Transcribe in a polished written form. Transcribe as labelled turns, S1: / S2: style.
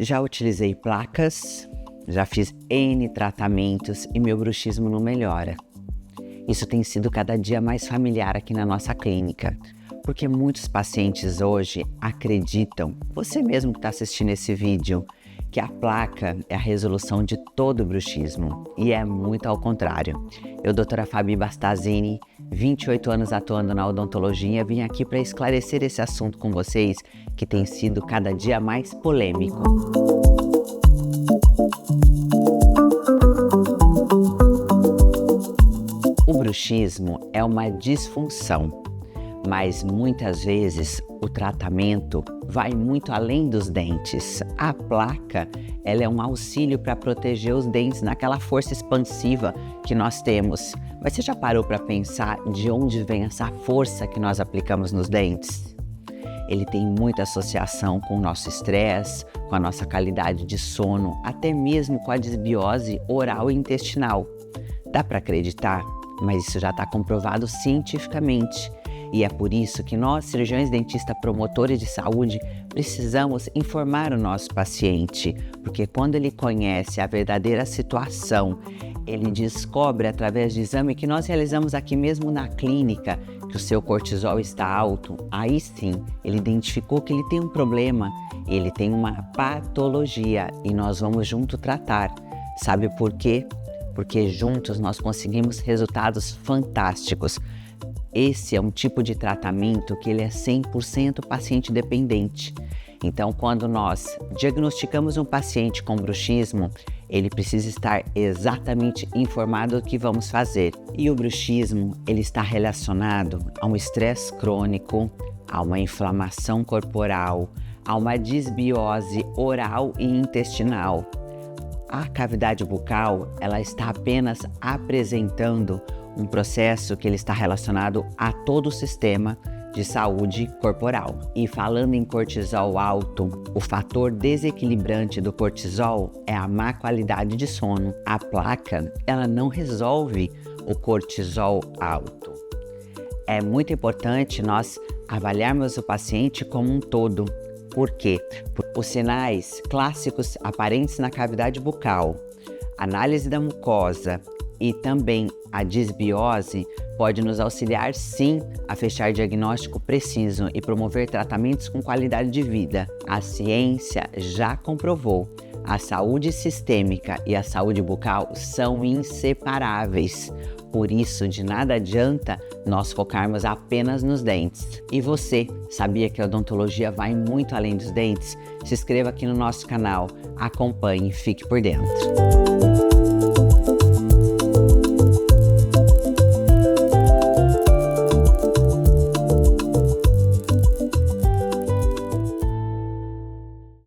S1: Já utilizei placas, já fiz N tratamentos e meu bruxismo não melhora. Isso tem sido cada dia mais familiar aqui na nossa clínica, porque muitos pacientes hoje acreditam, você mesmo que está assistindo esse vídeo, que a placa é a resolução de todo o bruxismo, e é muito ao contrário. Eu, doutora Fabi Bastazini, 28 anos atuando na odontologia, vim aqui para esclarecer esse assunto com vocês, que tem sido cada dia mais polêmico. O bruxismo é uma disfunção, mas muitas vezes o tratamento vai muito além dos dentes. A placa, ela é um auxílio para proteger os dentes naquela força expansiva que nós temos. Mas você já parou para pensar de onde vem essa força que nós aplicamos nos dentes? Ele tem muita associação com o nosso estresse, com a nossa qualidade de sono, até mesmo com a desbiose oral e intestinal. Dá para acreditar? Mas isso já está comprovado cientificamente. E é por isso que nós, cirurgiões dentistas promotores de saúde, precisamos informar o nosso paciente, porque quando ele conhece a verdadeira situação, ele descobre através de exame que nós realizamos aqui mesmo na clínica, que o seu cortisol está alto, aí sim, ele identificou que ele tem um problema, ele tem uma patologia e nós vamos junto tratar. Sabe por quê? Porque juntos nós conseguimos resultados fantásticos. Esse é um tipo de tratamento que ele é 100% paciente dependente. Então, quando nós diagnosticamos um paciente com bruxismo, ele precisa estar exatamente informado do que vamos fazer. E o bruxismo, ele está relacionado a um estresse crônico, a uma inflamação corporal, a uma desbiose oral e intestinal. A cavidade bucal, ela está apenas apresentando um processo que ele está relacionado a todo o sistema de saúde corporal. E falando em cortisol alto, o fator desequilibrante do cortisol é a má qualidade de sono. A placa, ela não resolve o cortisol alto. É muito importante nós avaliarmos o paciente como um todo. Por quê? Os sinais clássicos aparentes na cavidade bucal, análise da mucosa e também a desbiose pode nos auxiliar sim a fechar diagnóstico preciso e promover tratamentos com qualidade de vida. A ciência já comprovou, a saúde sistêmica e a saúde bucal são inseparáveis. Por isso, de nada adianta nós focarmos apenas nos dentes. E você, sabia que a odontologia vai muito além dos dentes? Se inscreva aqui no nosso canal, acompanhe e fique por dentro.